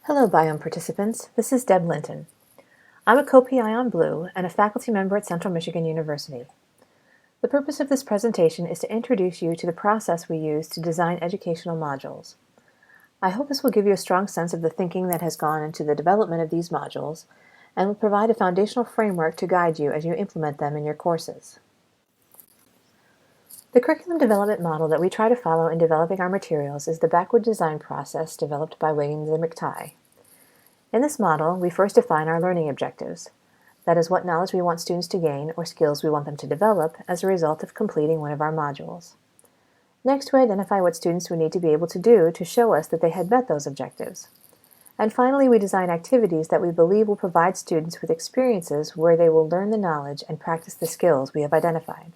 Hello, BIOME participants. This is Deb Linton. I'm a co-PI on Blue and a faculty member at Central Michigan University. The purpose of this presentation is to introduce you to the process we use to design educational modules. I hope this will give you a strong sense of the thinking that has gone into the development of these modules and will provide a foundational framework to guide you as you implement them in your courses. The curriculum development model that we try to follow in developing our materials is the backward design process developed by Wiggins and McTighe. In this model, we first define our learning objectives. That is, what knowledge we want students to gain or skills we want them to develop as a result of completing one of our modules. Next, we identify what students would need to be able to do to show us that they had met those objectives. And finally, we design activities that we believe will provide students with experiences where they will learn the knowledge and practice the skills we have identified.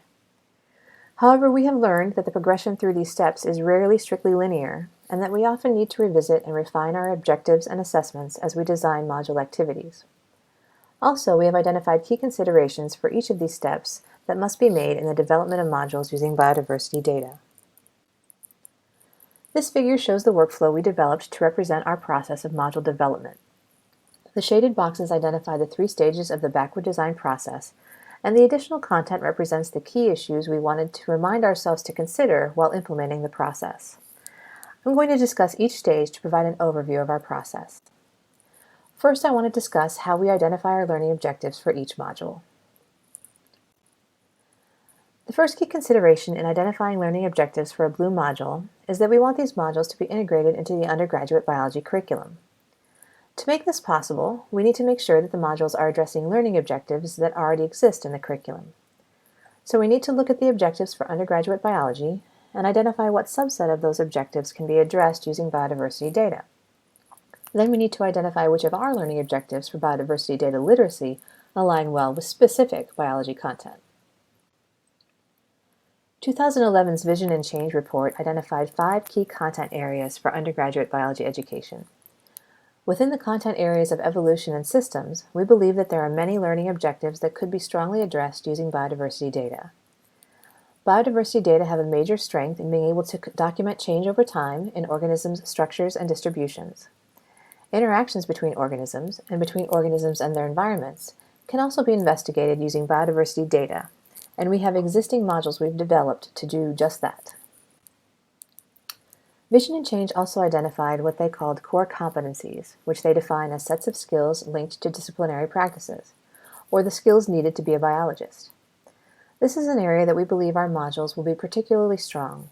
However, we have learned that the progression through these steps is rarely strictly linear, and that we often need to revisit and refine our objectives and assessments as we design module activities. Also, we have identified key considerations for each of these steps that must be made in the development of modules using biodiversity data. This figure shows the workflow we developed to represent our process of module development. The shaded boxes identify the 3 stages of the backward design process, and the additional content represents the key issues we wanted to remind ourselves to consider while implementing the process. I'm going to discuss each stage to provide an overview of our process. First, I want to discuss how we identify our learning objectives for each module. The first key consideration in identifying learning objectives for a Blue module is that we want these modules to be integrated into the undergraduate biology curriculum. To make this possible, we need to make sure that the modules are addressing learning objectives that already exist in the curriculum. So we need to look at the objectives for undergraduate biology and identify what subset of those objectives can be addressed using biodiversity data. Then we need to identify which of our learning objectives for biodiversity data literacy align well with specific biology content. 2011's Vision and Change report identified 5 key content areas for undergraduate biology education. Within the content areas of evolution and systems, we believe that there are many learning objectives that could be strongly addressed using biodiversity data. Biodiversity data have a major strength in being able to document change over time in organisms' structures and distributions. Interactions between organisms and between organisms and their environments can also be investigated using biodiversity data, and we have existing modules we've developed to do just that. Vision and Change also identified what they called core competencies, which they define as sets of skills linked to disciplinary practices, or the skills needed to be a biologist. This is an area that we believe our modules will be particularly strong.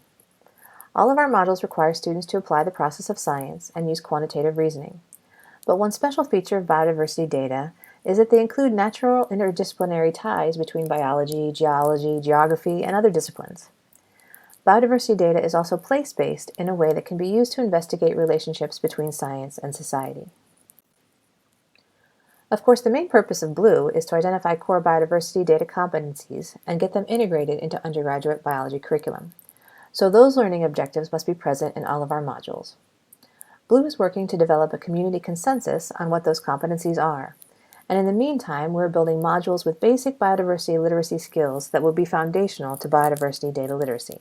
All of our modules require students to apply the process of science and use quantitative reasoning. But one special feature of biodiversity data is that they include natural interdisciplinary ties between biology, geology, geography, and other disciplines. Biodiversity data is also place-based in a way that can be used to investigate relationships between science and society. Of course, the main purpose of Blue is to identify core biodiversity data competencies and get them integrated into undergraduate biology curriculum. So those learning objectives must be present in all of our modules. Blue is working to develop a community consensus on what those competencies are. And in the meantime, we're building modules with basic biodiversity literacy skills that will be foundational to biodiversity data literacy.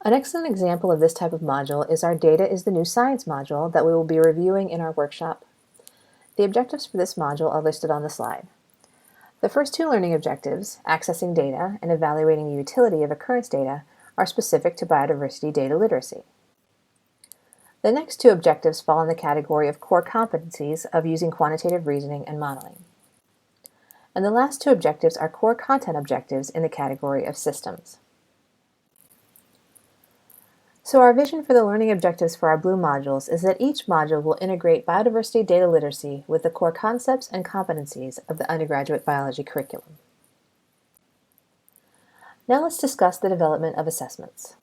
An excellent example of this type of module is our Data is the New Science module that we will be reviewing in our workshop. The objectives for this module are listed on the slide. The first 2 learning objectives, accessing data and evaluating the utility of occurrence data, are specific to biodiversity data literacy. The next 2 objectives fall in the category of core competencies of using quantitative reasoning and modeling. And the last 2 objectives are core content objectives in the category of systems. So our vision for the learning objectives for our Blue modules is that each module will integrate biodiversity data literacy with the core concepts and competencies of the undergraduate biology curriculum. Now let's discuss the development of assessments.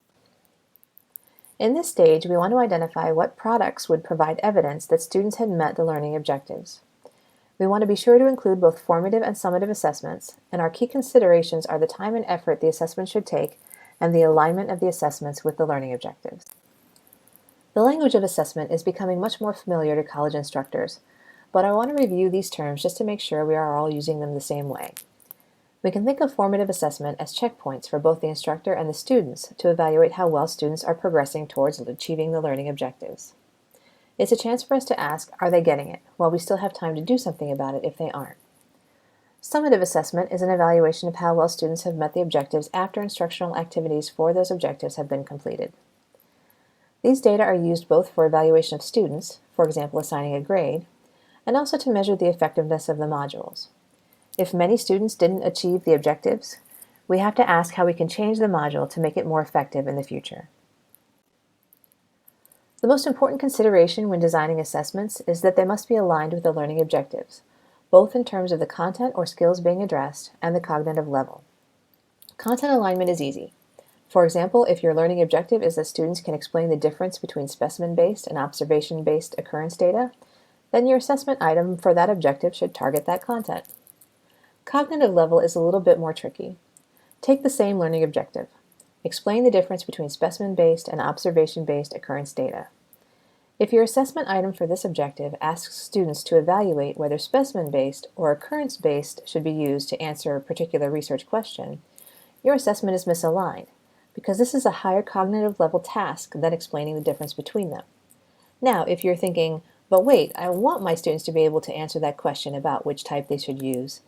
In this stage, we want to identify what products would provide evidence that students had met the learning objectives. We want to be sure to include both formative and summative assessments, and our key considerations are the time and effort the assessment should take and the alignment of the assessments with the learning objectives. The language of assessment is becoming much more familiar to college instructors, but I want to review these terms just to make sure we are all using them the same way. We can think of formative assessment as checkpoints for both the instructor and the students to evaluate how well students are progressing towards achieving the learning objectives. It's a chance for us to ask, are they getting it, while we still have time to do something about it if they aren't. Summative assessment is an evaluation of how well students have met the objectives after instructional activities for those objectives have been completed. These data are used both for evaluation of students, for example assigning a grade, and also to measure the effectiveness of the modules. If many students didn't achieve the objectives, we have to ask how we can change the module to make it more effective in the future. The most important consideration when designing assessments is that they must be aligned with the learning objectives, both in terms of the content or skills being addressed and the cognitive level. Content alignment is easy. For example, if your learning objective is that students can explain the difference between specimen-based and observation-based occurrence data, then your assessment item for that objective should target that content. Cognitive level is a little bit more tricky. Take the same learning objective. Explain the difference between specimen-based and observation-based occurrence data. If your assessment item for this objective asks students to evaluate whether specimen-based or occurrence-based should be used to answer a particular research question, your assessment is misaligned, because this is a higher cognitive level task than explaining the difference between them. Now, if you're thinking, but wait, I want my students to be able to answer that question about which type they should use,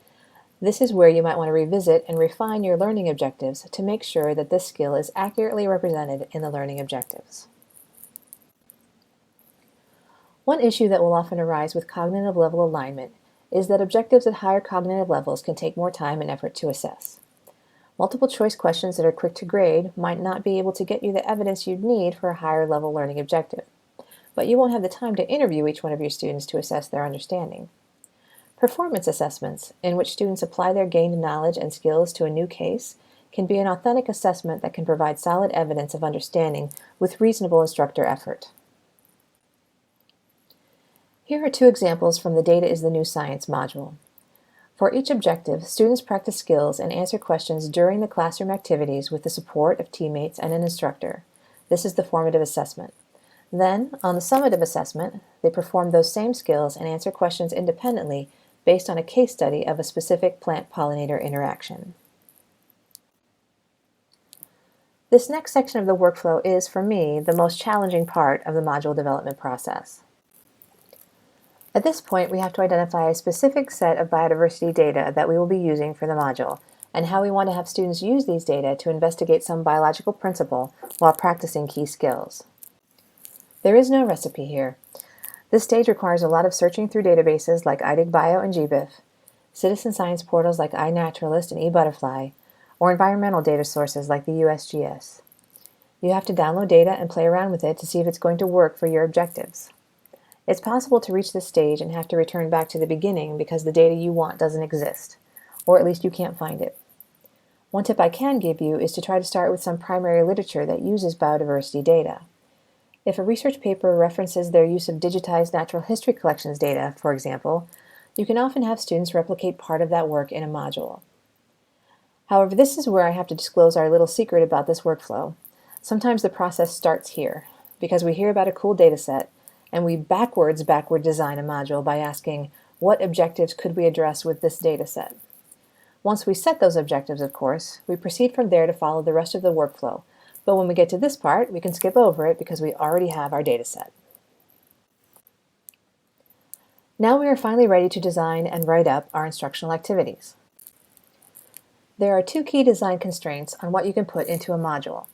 this is where you might want to revisit and refine your learning objectives to make sure that this skill is accurately represented in the learning objectives. One issue that will often arise with cognitive level alignment is that objectives at higher cognitive levels can take more time and effort to assess. Multiple choice questions that are quick to grade might not be able to get you the evidence you'd need for a higher level learning objective, but you won't have the time to interview each one of your students to assess their understanding. Performance assessments, in which students apply their gained knowledge and skills to a new case, can be an authentic assessment that can provide solid evidence of understanding with reasonable instructor effort. Here are two examples from the Data is the New Science module. For each objective, students practice skills and answer questions during the classroom activities with the support of teammates and an instructor. This is the formative assessment. Then, on the summative assessment, they perform those same skills and answer questions independently based on a case study of a specific plant-pollinator interaction. This next section of the workflow is, for me, the most challenging part of the module development process. At this point, we have to identify a specific set of biodiversity data that we will be using for the module, and how we want to have students use these data to investigate some biological principle while practicing key skills. There is no recipe here. This stage requires a lot of searching through databases like IDIG-Bio and GBIF, citizen science portals like iNaturalist and eButterfly, or environmental data sources like the USGS. You have to download data and play around with it to see if it's going to work for your objectives. It's possible to reach this stage and have to return back to the beginning because the data you want doesn't exist, or at least you can't find it. One tip I can give you is to try to start with some primary literature that uses biodiversity data. If a research paper references their use of digitized natural history collections data, for example, you can often have students replicate part of that work in a module. However, this is where I have to disclose our little secret about this workflow. Sometimes the process starts here, because we hear about a cool data set, and we backward design a module by asking, what objectives could we address with this data set? Once we set those objectives, of course, we proceed from there to follow the rest of the workflow, but when we get to this part, we can skip over it because we already have our data set. Now we are finally ready to design and write up our instructional activities. There are two key design constraints on what you can put into a module.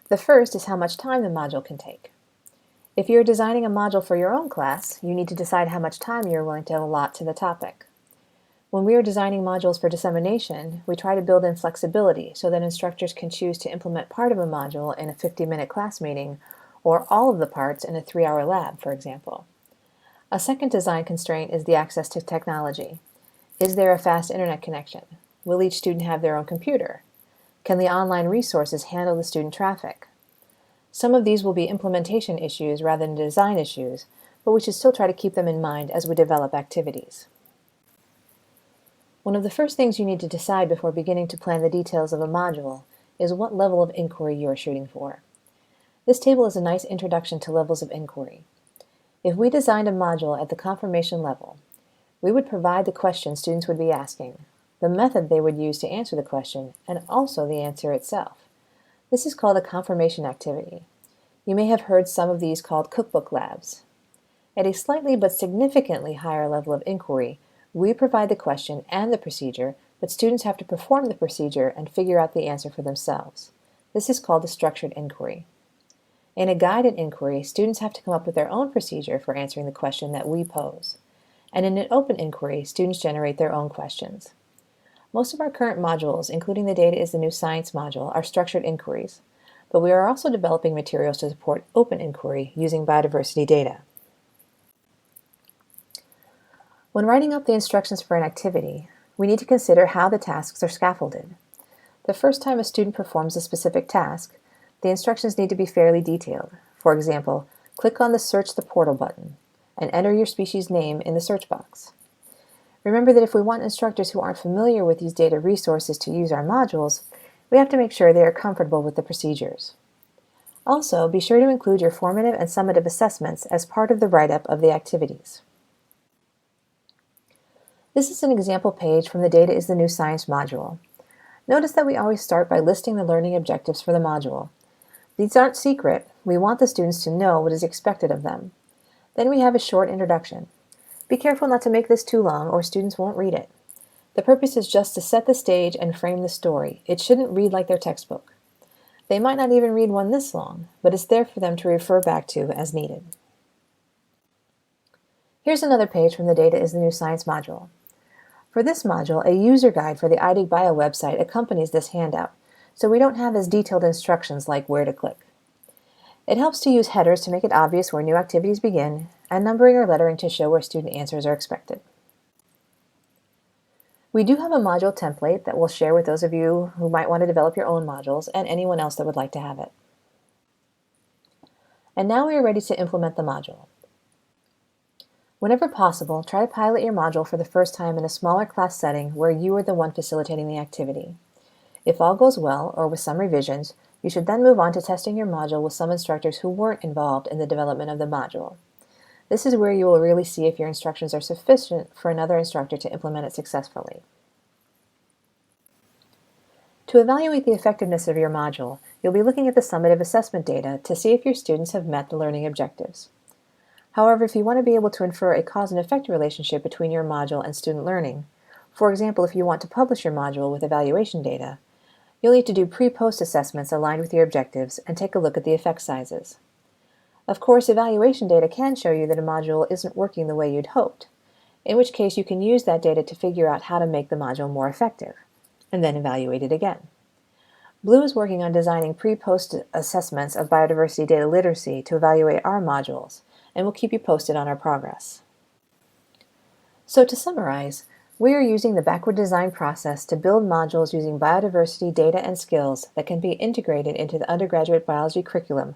The first is how much time the module can take. If you're designing a module for your own class, you need to decide how much time you're willing to allot to the topic. When we are designing modules for dissemination, we try to build in flexibility so that instructors can choose to implement part of a module in a 50-minute class meeting, or all of the parts in a 3-hour lab, for example. A second design constraint is the access to technology. Is there a fast internet connection? Will each student have their own computer? Can the online resources handle the student traffic? Some of these will be implementation issues rather than design issues, but we should still try to keep them in mind as we develop activities. One of the first things you need to decide before beginning to plan the details of a module is what level of inquiry you are shooting for. This table is a nice introduction to levels of inquiry. If we designed a module at the confirmation level, we would provide the question students would be asking, the method they would use to answer the question, and also the answer itself. This is called a confirmation activity. You may have heard some of these called cookbook labs. At a slightly but significantly higher level of inquiry, we provide the question and the procedure, but students have to perform the procedure and figure out the answer for themselves. This is called a structured inquiry. In a guided inquiry, students have to come up with their own procedure for answering the question that we pose. And in an open inquiry, students generate their own questions. Most of our current modules, including the Data is the New Science module, are structured inquiries, but we are also developing materials to support open inquiry using biodiversity data. When writing up the instructions for an activity, we need to consider how the tasks are scaffolded. The first time a student performs a specific task, the instructions need to be fairly detailed. For example, click on the Search the Portal button and enter your species name in the search box. Remember that if we want instructors who aren't familiar with these data resources to use our modules, we have to make sure they are comfortable with the procedures. Also, be sure to include your formative and summative assessments as part of the write-up of the activities. This is an example page from the Data is the New Science module. Notice that we always start by listing the learning objectives for the module. These aren't secret. We want the students to know what is expected of them. Then we have a short introduction. Be careful not to make this too long or students won't read it. The purpose is just to set the stage and frame the story. It shouldn't read like their textbook. They might not even read one this long, but it's there for them to refer back to as needed. Here's another page from the Data is the New Science module. For this module, a user guide for the iDigBio website accompanies this handout, so we don't have as detailed instructions like where to click. It helps to use headers to make it obvious where new activities begin, and numbering or lettering to show where student answers are expected. We do have a module template that we'll share with those of you who might want to develop your own modules and anyone else that would like to have it. And now we are ready to implement the module. Whenever possible, try to pilot your module for the first time in a smaller class setting where you are the one facilitating the activity. If all goes well, or with some revisions, you should then move on to testing your module with some instructors who weren't involved in the development of the module. This is where you will really see if your instructions are sufficient for another instructor to implement it successfully. To evaluate the effectiveness of your module, you'll be looking at the summative assessment data to see if your students have met the learning objectives. However, if you want to be able to infer a cause and effect relationship between your module and student learning, for example, if you want to publish your module with evaluation data, you'll need to do pre-post assessments aligned with your objectives and take a look at the effect sizes. Of course, evaluation data can show you that a module isn't working the way you'd hoped, in which case you can use that data to figure out how to make the module more effective, and then evaluate it again. Blue is working on designing pre-post assessments of biodiversity data literacy to evaluate our modules, and we'll keep you posted on our progress. So to summarize, we are using the backward design process to build modules using biodiversity data and skills that can be integrated into the undergraduate biology curriculum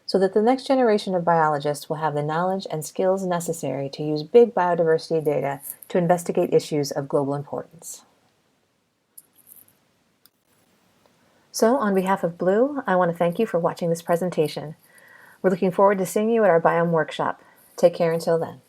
so that the next generation of biologists will have the knowledge and skills necessary to use big biodiversity data to investigate issues of global importance. So, on behalf of Blue, I want to thank you for watching this presentation. We're looking forward to seeing you at our BIOME workshop. Take care until then.